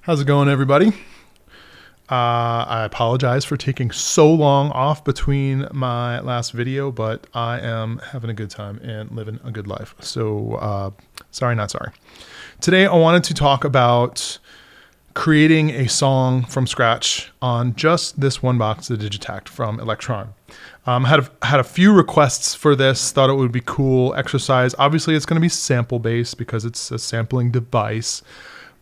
How's it going, everybody? I apologize for taking so long off between my last video, but I am having a good time and living a good life. So sorry, not sorry. Today, I wanted to talk about creating a song from scratch on just this one box, the Digitakt from Elektron. Had a few requests for this, thought it would be cool exercise. Obviously, it's going to be sample-based because it's a sampling device.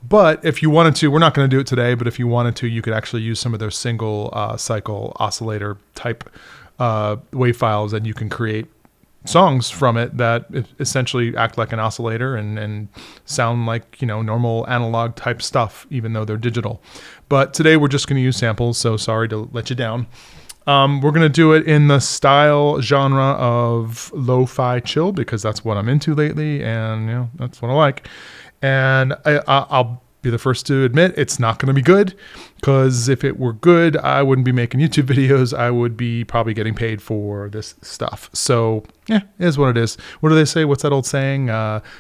But if you wanted to, we're not going to do it today, but if you wanted to, you could actually use some of those single cycle oscillator type wave files, and you can create songs from it that essentially act like an oscillator and sound like, you know, normal analog type stuff, even though they're digital. But today we're just going to use samples, so sorry to let you down. We're going to do it in the style genre of lo-fi chill because that's what I'm into lately, and you know, that's what I like. And I'll be the first to admit it's not going to be good, because if it were good, I wouldn't be making YouTube videos. I would be probably getting paid for this stuff. So yeah, it is what it is. What do they say? What's that old saying?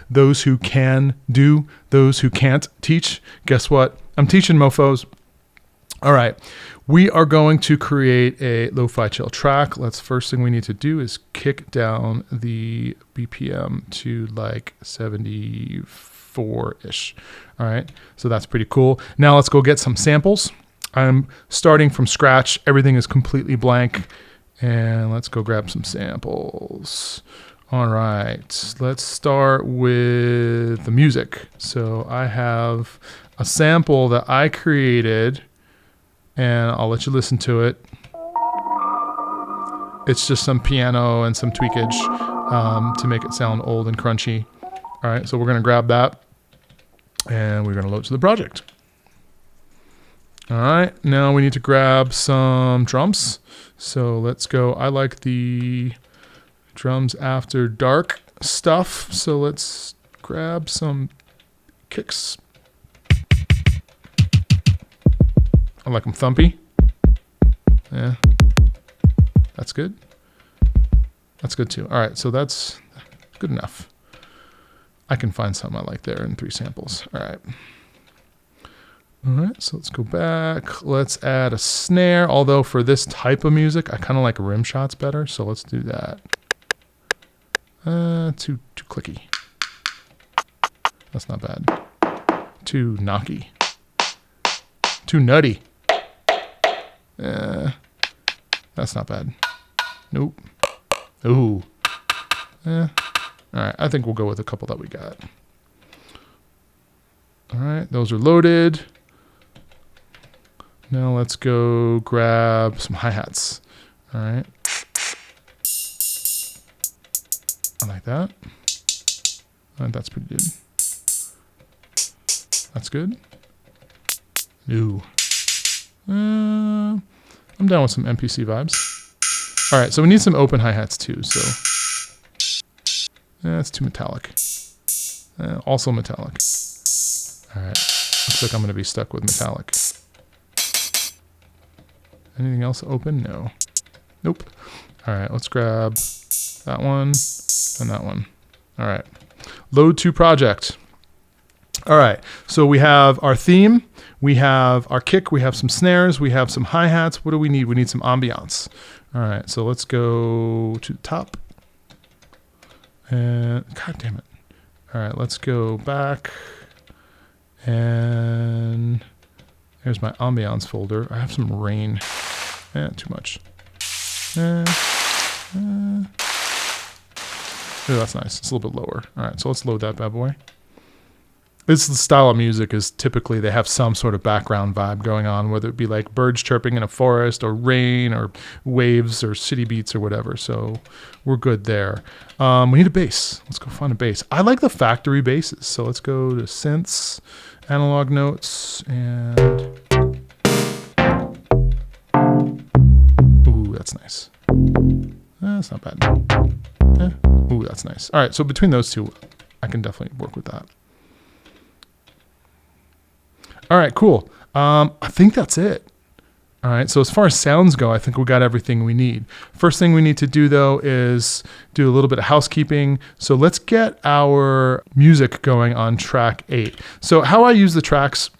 Those who can do, those who can't teach. Guess what? I'm teaching, mofos. All right. We are going to create a lo-fi chill track. First thing we need to do is kick down the BPM to like 74-ish. All right, so that's pretty cool. Now let's go get some samples. I'm starting from scratch. Everything is completely blank. And let's go grab some samples. All right, let's start with the music. So I have a sample that I created, and I'll let you listen to it. It's just some piano and some tweakage to make it sound old and crunchy. All right, so we're gonna grab that and we're gonna load to the project. All right, now we need to grab some drums. So let's go. I like the drums after dark stuff. So let's grab some kicks. I like them thumpy. Yeah, that's good. That's good too. All right, so that's good enough. I can find some I like there in 3 samples. All right. All right, so let's go back. Let's add a snare, although for this type of music, I kind of like rim shots better, so let's do that. Too clicky. That's not bad. Too knocky. Too nutty. That's not bad. Nope. Ooh. All right, I think we'll go with a couple that we got. All right, those are loaded. Now let's go grab some hi-hats. All right. I like that. That's pretty good. That's good. Ooh. I'm down with some MPC vibes. All right, so we need some open hi-hats too, so. That's too metallic. Also metallic. All right, looks like I'm gonna be stuck with metallic. Anything else open? No. Nope. All right, let's grab that one and that one. All right, load to project. All right, so we have our theme, we have our kick, we have some snares, we have some hi-hats. What do we need? We need some ambience. All right, so let's go to the top. And God damn it. All right, let's go back. And there's my ambience folder. I have some rain. Too much. Oh, that's nice. It's a little bit lower. All right, so let's load that bad boy. This style of music is typically they have some sort of background vibe going on, whether it be like birds chirping in a forest or rain or waves or city beats or whatever. So we're good there. We need a bass. Let's go find a bass. I like the factory basses. So let's go to synths, analog notes, and ooh, that's nice. That's not bad. Ooh, that's nice. All right, so between those two, I can definitely work with that. All right, cool. I think that's it. All right, so as far as sounds go, I think we got everything we need. First thing we need to do, though, is do a little bit of housekeeping. So let's get our music going on track 8. So how I use the tracks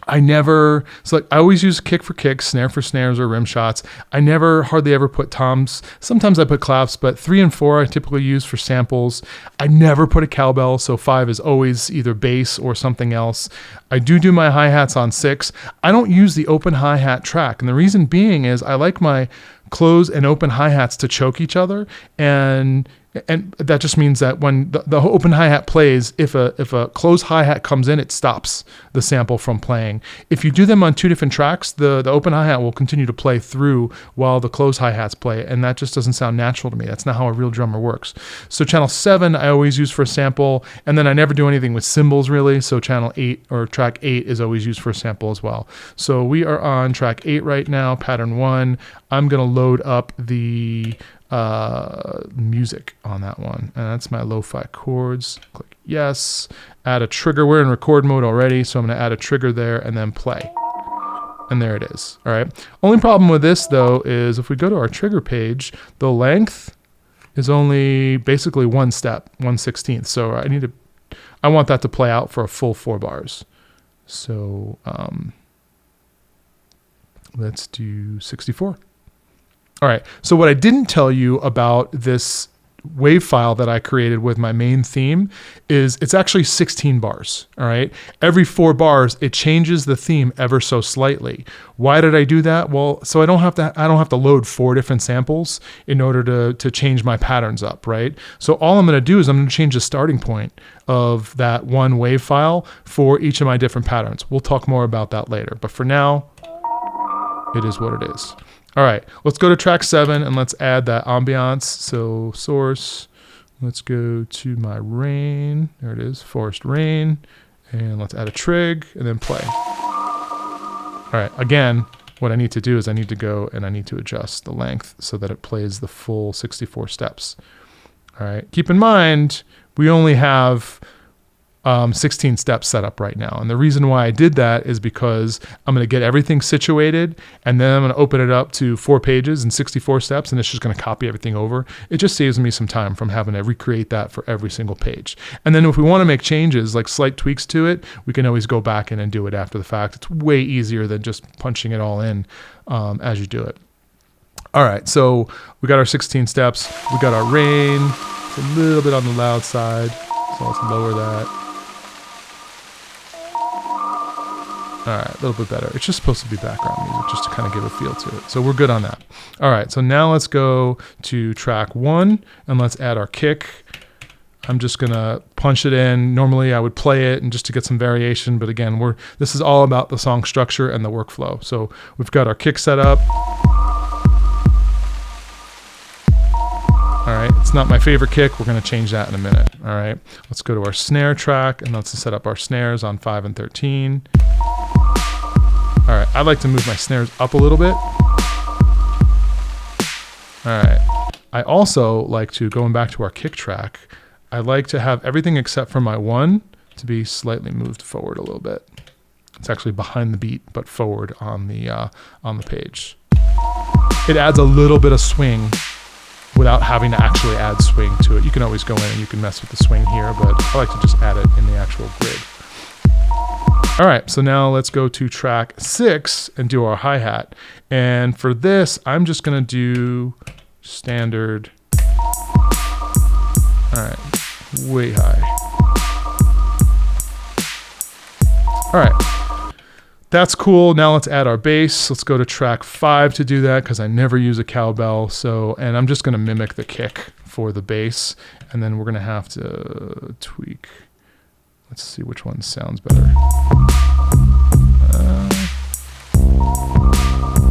I never, so like I always use kick for kicks, snare for snares or rim shots. I never hardly ever put toms. Sometimes I put claps, but 3 and 4 I typically use for samples. I never put a cowbell, so 5 is always either bass or something else. I do my hi-hats on 6. I don't use the open hi-hat track, and the reason being is I like my close and open hi-hats to choke each other, and that just means that when the open hi-hat plays, if a closed hi-hat comes in, it stops the sample from playing. If you do them on 2 different tracks, the open hi-hat will continue to play through while the closed hi-hats play, and that just doesn't sound natural to me. That's not how a real drummer works. So channel 7 I always use for a sample, and then I never do anything with cymbals really, so channel 8 or track 8 is always used for a sample as well. So we are on track 8 right now, pattern 1. I'm going to load up the music on that one, and that's my lo-fi chords. Click yes, add a trigger. We're in record mode already, so I'm going to add a trigger there and then play, and there it is. All right, only problem with this though is if we go to our trigger page, the length is only basically 1 step, 1/16. So I want that to play out for a full 4 bars. So let's do 64. All right, so what I didn't tell you about this wave file that I created with my main theme is it's actually 16 bars, all right? Every 4 bars, it changes the theme ever so slightly. Why did I do that? Well, so I don't have to load 4 different samples in order to change my patterns up, right? So all I'm gonna do is I'm gonna change the starting point of that one wave file for each of my different patterns. We'll talk more about that later, but for now, it is what it is. All right, let's go to track 7 and let's add that ambiance. So source, let's go to my rain. There it is, forest rain. And let's add a trig and then play. All right, again, what I need to do is I need to go and I need to adjust the length so that it plays the full 64 steps. All right, keep in mind, we only have 16 steps set up right now. And the reason why I did that is because I'm going to get everything situated and then I'm going to open it up to 4 pages and 64 steps, and it's just going to copy everything over. It just saves me some time from having to recreate that for every single page. And then if we want to make changes, like slight tweaks to it, we can always go back in and do it after the fact. It's way easier than just punching it all in as you do it. All right, so we got our 16 steps. We got our rain. It's a little bit on the loud side, so let's lower that. All right, a little bit better. It's just supposed to be background music, just to kind of give a feel to it. So we're good on that. All right, so now let's go to track 1 and let's add our kick. I'm just gonna punch it in. Normally I would play it and just to get some variation, but again, this is all about the song structure and the workflow. So we've got our kick set up. All right, it's not my favorite kick. We're gonna change that in a minute. All right, let's go to our snare track and let's set up our snares on 5 and 13. All right, I like to move my snares up a little bit. All right, I also like to, going back to our kick track, I like to have everything except for my 1 to be slightly moved forward a little bit. It's actually behind the beat, but forward on the page. It adds a little bit of swing without having to actually add swing to it. You can always go in and you can mess with the swing here, but I like to just add it in the actual grid. All right, so now let's go to track 6 and do our hi-hat. And for this, I'm just gonna do standard. All right, way high. All right, that's cool. Now let's add our bass. Let's go to track 5 to do that because I never use a cowbell. And I'm just gonna mimic the kick for the bass, and then we're gonna have to tweak. Let's see which one sounds better.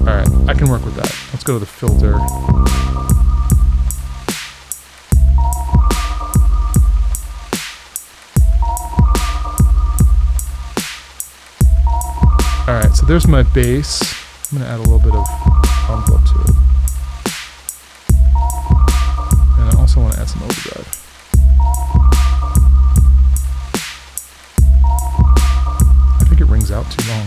All right, I can work with that. Let's go to the filter. All right, so there's my bass. I'm gonna add a little bit of envelope to it. And I also wanna add some overdrive. It rings out too long.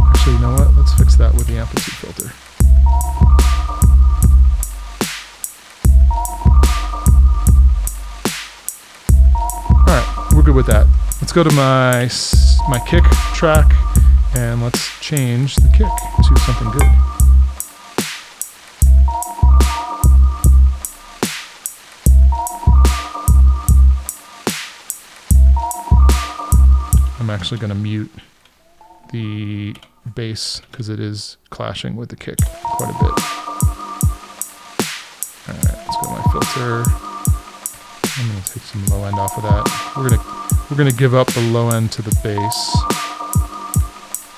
Actually, you know what? Let's fix that with the amplitude filter. we're good with that. Let's go to my kick track, and let's change the kick to something good. I'm actually going to mute the bass because it is clashing with the kick quite a bit. All right, let's go to my filter. I'm going to take some low end off of that. We're gonna give up the low end to the bass,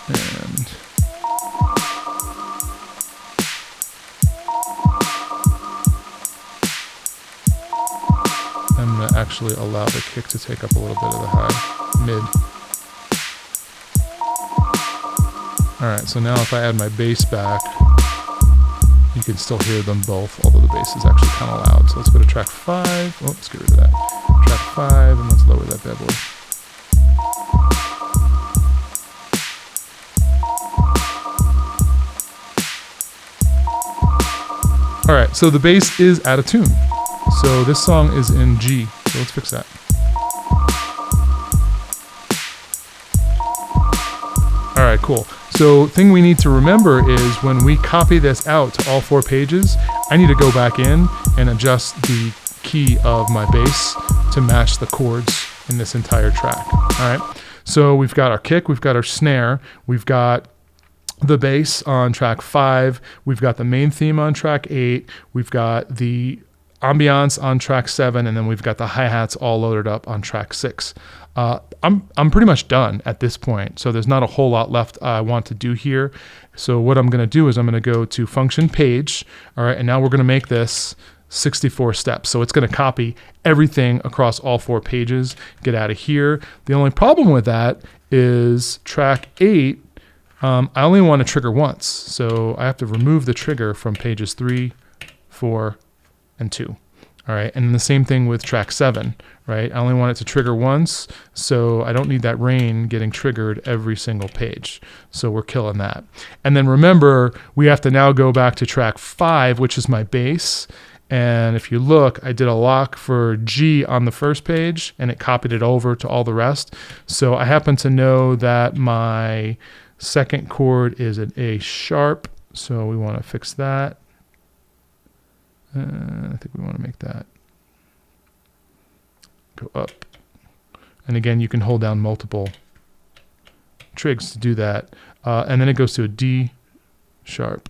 and I'm gonna actually allow the kick to take up a little bit of the high mid. All right, so now if I add my bass back, you can still hear them both, although the bass is actually kind of loud. So let's go to track 5. Oh, let's get rid of that. Track 5, and let's lower that bad boy. All right, so the bass is out of tune. So this song is in G, so let's fix that. All right, cool. So thing we need to remember is when we copy this out to all 4 pages, I need to go back in and adjust the key of my bass to match the chords in this entire track. All right, so we've got our kick, we've got our snare, we've got the bass on track 5, we've got the main theme on track 8, we've got the ambience on track 7, and then we've got the hi-hats all loaded up on track 6. I'm pretty much done at this point, so there's not a whole lot left I want to do here. So what I'm going to do is I'm going to go to function page, all right, and now we're going to make this 64 steps. So it's going to copy everything across all 4 pages, get out of here. The only problem with that is track 8, I only want to trigger once, so I have to remove the trigger from pages 3, 4, and 2. All right, and the same thing with track 7, right? I only want it to trigger once, so I don't need that rain getting triggered every single page. So we're killing that. And then remember, we have to now go back to track 5, which is my bass. And if you look, I did a lock for G on the first page, and it copied it over to all the rest. So I happen to know that my second chord is an A sharp, so we want to fix that. I think we want to make that go up. And again, you can hold down multiple trigs to do that. And then it goes to a D sharp.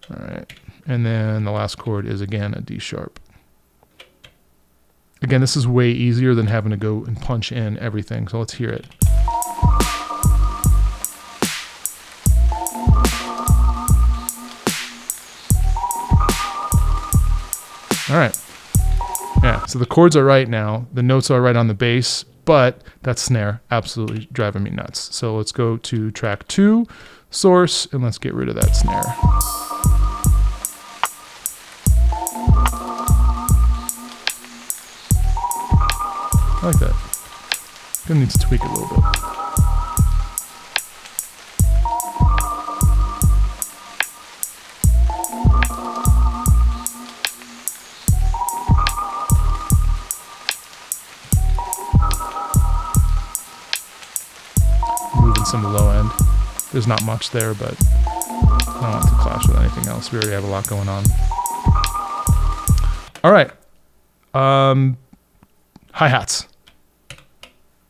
All right. And then the last chord is again a D sharp. Again, this is way easier than having to go and punch in everything. So let's hear it. All right, yeah, so the chords are right now, the notes are right on the bass, but that snare absolutely driving me nuts. So let's go to track 2, source, and let's get rid of that snare. I like that. Gonna need to tweak it a little bit. Some low end. There's not much there, but I don't want it to clash with anything else. We already have a lot going on. All right. Hi-hats.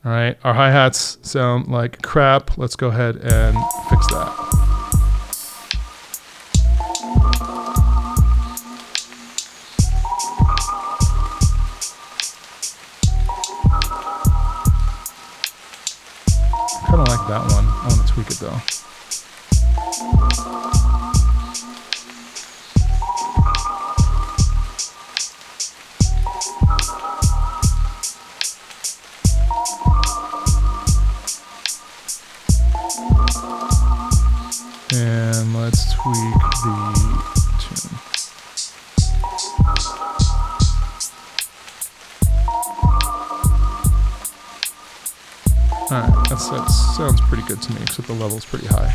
All right. Our hi-hats sound like crap. Let's go ahead and fix that. I kind of like that one. I want to tweak it though. And let's tweak the tune. Alright, that sounds pretty good to me, except the level's pretty high.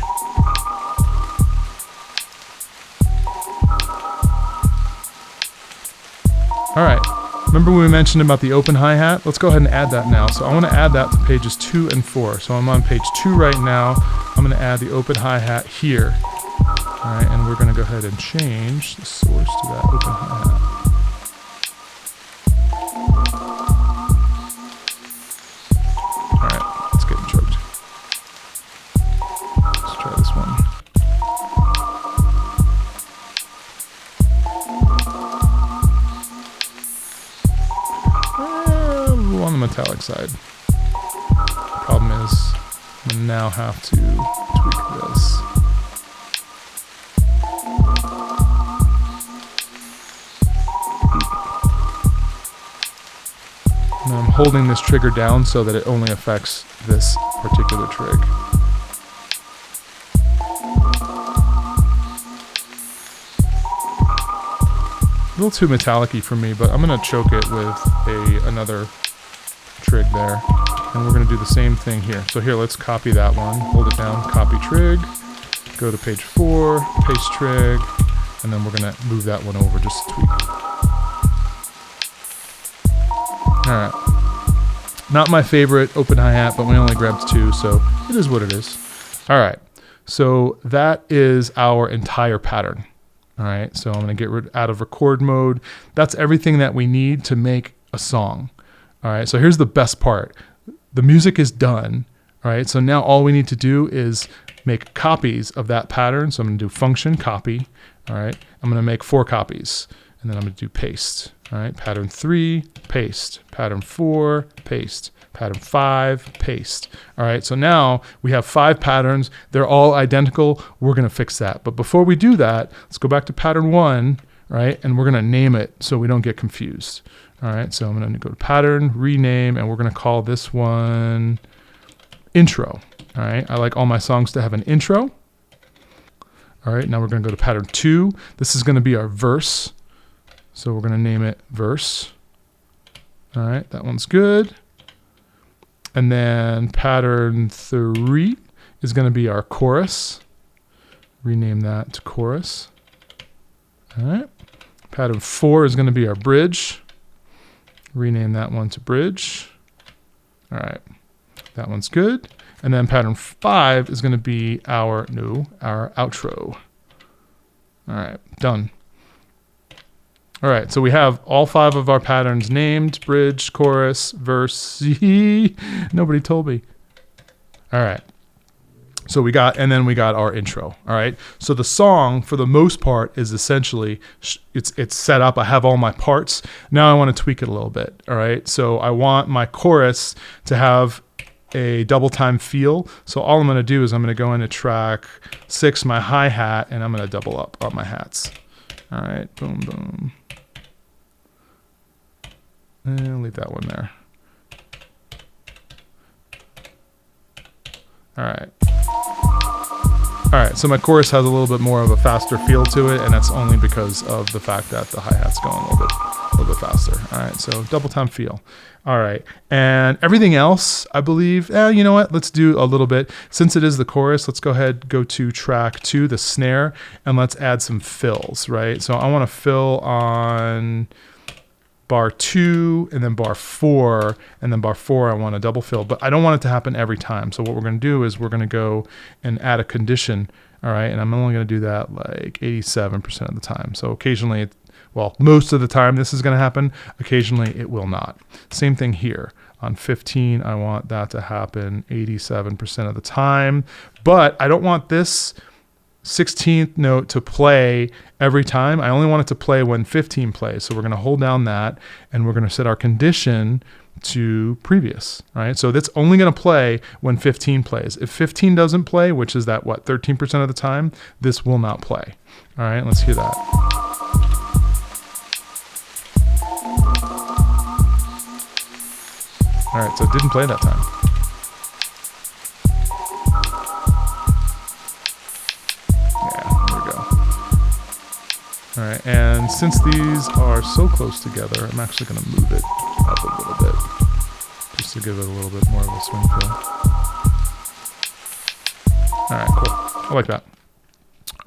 Alright, Remember when we mentioned about the open hi-hat? Let's go ahead and add that now. So I want to add that to pages 2 and 4. So I'm on page 2 right now. I'm going to add the open hi-hat here. All right, and we're going to go ahead and change the source to that open hi-hat. All right, it's getting choked. Let's try this one. On the metallic side. Problem is, I now have to tweak this. And I'm holding this trigger down so that it only affects this particular trig. A little too metallic-y for me, but I'm going to choke it with another trig there. And we're going to do the same thing here. So here, let's copy that one. Hold it down, copy trig. Go to page 4, paste trig. And then we're going to move that one over just to tweak. Alright. Not my favorite open hi-hat, but we only grabbed 2, so it is what it is. Alright. So that is our entire pattern. All right, so I'm going to get out of record mode. That's everything that we need to make a song. All right, so here's the best part. The music is done. All right, so now all we need to do is make copies of that pattern. So I'm going to do function copy. All right, I'm going to make 4 copies, and then I'm going to do paste. All right, pattern 3, paste. Pattern 4, paste. Pattern 5, paste. All right, so now we have 5 patterns. They're all identical. We're going to fix that. But before we do that, let's go back to pattern 1, right? And we're going to name it so we don't get confused. All right, so I'm going to go to pattern, rename, and we're going to call this one intro. All right, I like all my songs to have an intro. All right, now we're going to go to pattern 2. This is going to be our verse. So we're going to name it verse. All right, that one's good. And then pattern 3 is going to be our chorus. Rename that to chorus. All right. Pattern 4 is going to be our bridge. Rename that one to bridge. All right. That one's good. And then pattern 5 is going to be our outro. All right. Done. All right, so we have all 5 of our patterns named: bridge, chorus, verse. Nobody told me. All right. So we got our intro. All right. So the song, for the most part, is essentially it's set up. I have all my parts. Now I want to tweak it a little bit. All right. So I want my chorus to have a double time feel. So all I'm going to do is I'm going to go into track 6, my hi-hat, and I'm going to double up on my hats. All right. Boom, boom. And leave that one there. All right. All right, so my chorus has a little bit more of a faster feel to it, and that's only because of the fact that the hi-hat's going a little bit faster. All right, so double time feel. All right, and everything else, I believe, you know what? Let's do a little bit. Since it is the chorus, let's go ahead, go to track 2, the snare, and let's add some fills, right? So I want to fill on bar 2 and then bar 4, and then bar 4 I want to double fill, but I don't want it to happen every time. So what we're going to do is we're going to go and add a condition. All right, and I'm only going to do that like 87% of the time. So occasionally, well, most of the time this is going to happen. Occasionally it will not. Same thing here. On 15, I want that to happen 87% of the time, but I don't want this 16th note to play every time. I only want it to play when 15 plays. So we're going to hold down that, and we're going to set our condition to previous. All right, so that's only going to play when 15 plays. If 15 doesn't play, which is that, what, 13% of the time, this will not play. All right, let's hear that. All right, so it didn't play that time. All right, and since these are so close together, I'm actually going to move it up a little bit, just to give it a little bit more of a swing feel. All right, cool. I like that.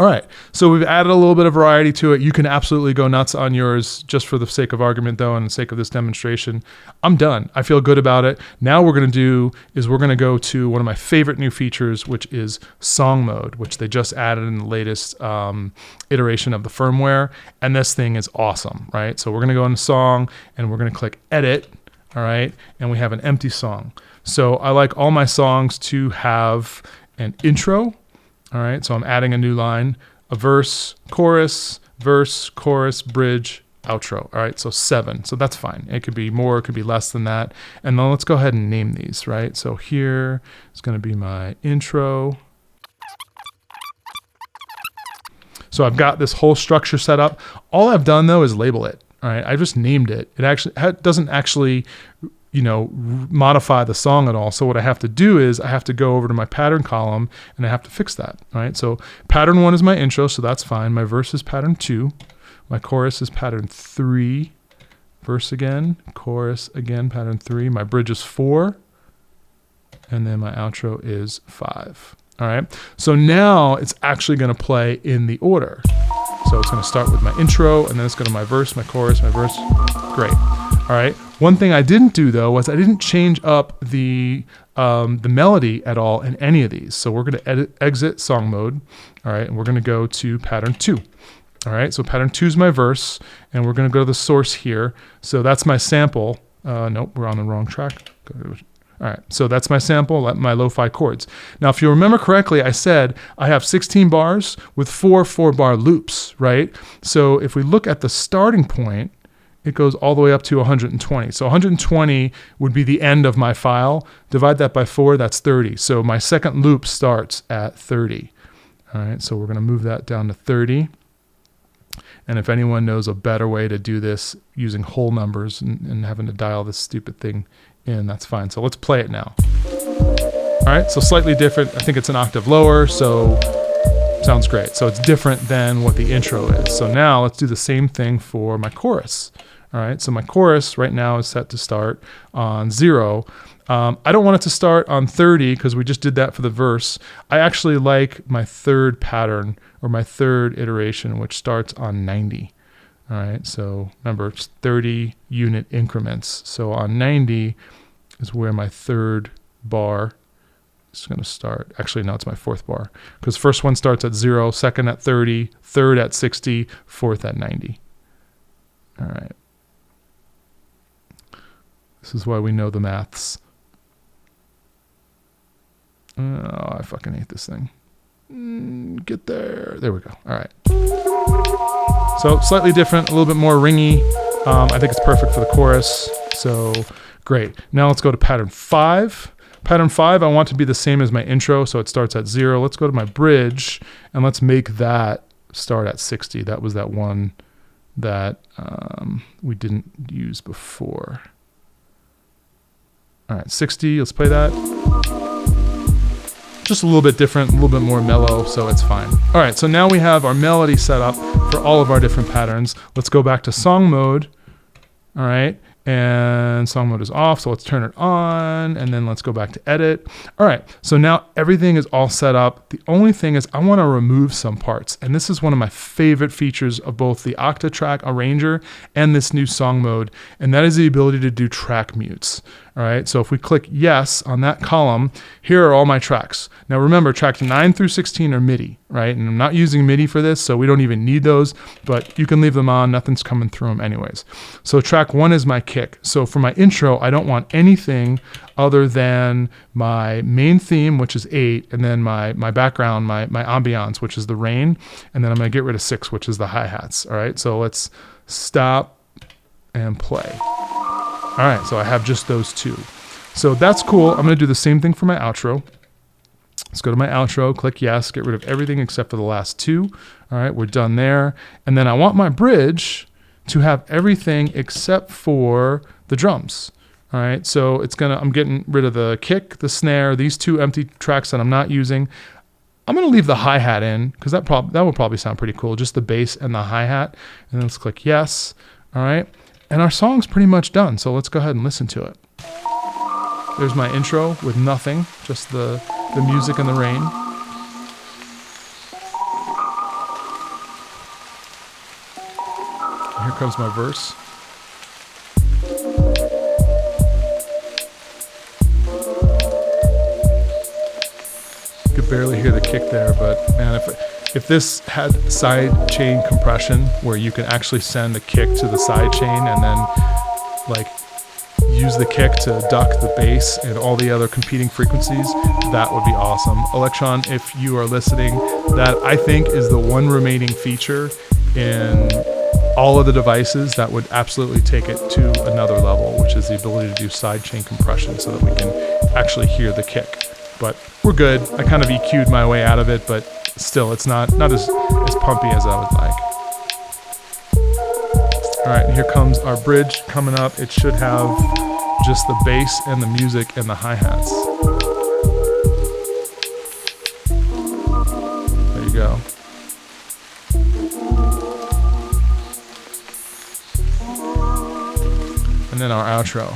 All right, so we've added a little bit of variety to it. You can absolutely go nuts on yours just for the sake of argument though, and the sake of this demonstration. I'm done. I feel good about it. Now what we're gonna do is we're gonna go to one of my favorite new features, which is song mode, which they just added in the latest iteration of the firmware. And this thing is awesome, right? So we're gonna go into song and we're gonna click edit, all right? And we have an empty song. So I like all my songs to have an intro. All right, so I'm adding a new line, a verse, chorus, bridge, outro. All right, so 7. So that's fine. It could be more, it could be less than that. And then let's go ahead and name these, right? So here is going to be my intro. So I've got this whole structure set up. All I've done though is label it. All right, I just named it. It actually doesn't actually, you know, modify the song at all. So what I have to do is I have to go over to my pattern column and I have to fix that. All right, so pattern 1 is my intro, so that's fine. My verse is pattern 2. My chorus is pattern 3. Verse again, chorus again, pattern 3. My bridge is 4. And then my outro is 5. All right, so now it's actually gonna play in the order. So it's gonna start with my intro and then it's gonna go to my verse, my chorus, my verse. Great. All right. One thing I didn't do though was I didn't change up the melody at all in any of these. So we're going to exit song mode. All right, and we're going to go to pattern 2. All right, so pattern 2 is my verse, and we're going to go to the source here. So that's my sample. Nope, we're on the wrong track. All right, so that's my sample, my lo-fi chords. Now, if you remember correctly, I said I have 16 bars with 4 4-bar loops, right? So if we look at the starting point, it goes all the way up to 120. So 120 would be the end of my file. Divide that by 4, that's 30. So my second loop starts at 30. All right, so we're gonna move that down to 30. And if anyone knows a better way to do this using whole numbers and having to dial this stupid thing in, that's fine. So let's play it now. All right, so slightly different. I think it's an octave lower, so sounds great. So it's different than what the intro is. So now let's do the same thing for my chorus. All right, so my chorus right now is set to start on 0. I don't want it to start on 30 because we just did that for the verse. I actually like my third pattern or my third iteration, which starts on 90. All right, so remember it's 30 unit increments. So on 90 is where my third bar is going to start. Actually, no, it's my 4th bar because first one starts at 0, second at 30, third at 60, 4th at 90. All right. This is why we know the maths. Oh, I fucking hate this thing. Get there. There we go. All right. So slightly different, a little bit more ringy. I think it's perfect for the chorus. So great. Now let's go to pattern 5. Pattern 5, I want to be the same as my intro, so it starts at 0. Let's go to my bridge, and let's make that start at 60. That was that one that we didn't use before. All right, 60, let's play that. Just a little bit different, a little bit more mellow, so it's fine. All right, so now we have our melody set up for all of our different patterns. Let's go back to song mode, all right? And song mode is off, so let's turn it on, and then let's go back to edit. All right, so now everything is all set up. The only thing is I want to remove some parts, and this is one of my favorite features of both the Octatrack Arranger and this new song mode, and that is the ability to do track mutes. All right, so if we click yes on that column, here are all my tracks. Now remember, tracks 9 through 16 are MIDI, right? And I'm not using MIDI for this, so we don't even need those, but you can leave them on, nothing's coming through them anyways. So track 1 is my kick. So for my intro, I don't want anything other than my main theme, which is 8, and then my background, my ambience, which is the rain, and then I'm gonna get rid of 6, which is the hi-hats, all right? So let's stop and play. All right, so I have just those 2. So that's cool. I'm gonna do the same thing for my outro. Let's go to my outro, click yes, get rid of everything except for the last 2. All right, we're done there. And then I want my bridge to have everything except for the drums. All right, so I'm getting rid of the kick, the snare, these 2 empty tracks that I'm not using. I'm gonna leave the hi-hat in because that would probably sound pretty cool, just the bass and the hi-hat. And then let's click yes, all right? And our song's pretty much done, so let's go ahead and listen to it. There's my intro with nothing, just the music and the rain. Here comes my verse. You could barely hear the kick there, but man, if this had side chain compression where you can actually send a kick to the side chain and then like use the kick to duck the bass and all the other competing frequencies, that would be awesome. Elektron, if you are listening, that I think is the one remaining feature in all of the devices that would absolutely take it to another level, which is the ability to do side chain compression so that we can actually hear the kick. But we're good. I kind of EQ'd my way out of it, but still, it's not as pumpy as I would like. All right, and here comes our bridge coming up. It should have just the bass and the music and the hi-hats. There you go. And then our outro,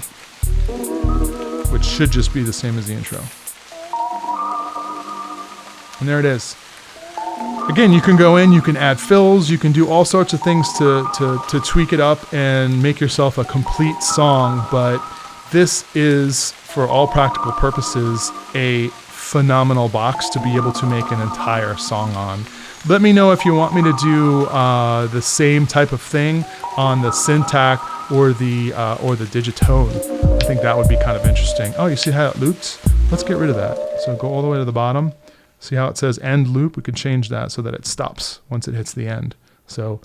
which should just be the same as the intro. And there it is. Again, you can go in, you can add fills, you can do all sorts of things to tweak it up and make yourself a complete song, but this is, for all practical purposes, a phenomenal box to be able to make an entire song on. Let me know if you want me to do the same type of thing on the Syntakt or the Digitone. I think that would be kind of interesting. Oh, you see how it loops? Let's get rid of that. So go all the way to the bottom. See how it says end loop? We can change that so that it stops once it hits the end. So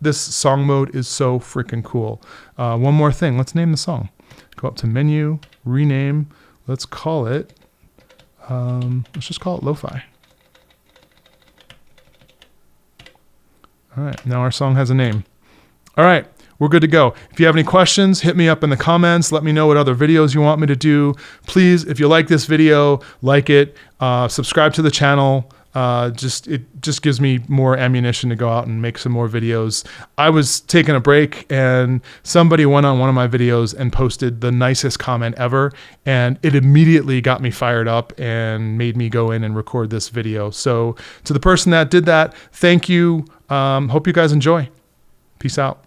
this song mode is so freaking cool. One more thing. Let's name the song. Go up to menu, rename. Let's call it, let's just call it Lo-Fi. All right, now our song has a name. All right, we're good to go. If you have any questions, hit me up in the comments. Let me know what other videos you want me to do. Please, if you like this video, like it, subscribe to the channel. It just gives me more ammunition to go out and make some more videos. I was taking a break and somebody went on one of my videos and posted the nicest comment ever, and it immediately got me fired up and made me go in and record this video. So to the person that did that, thank you. Hope you guys enjoy. Peace out.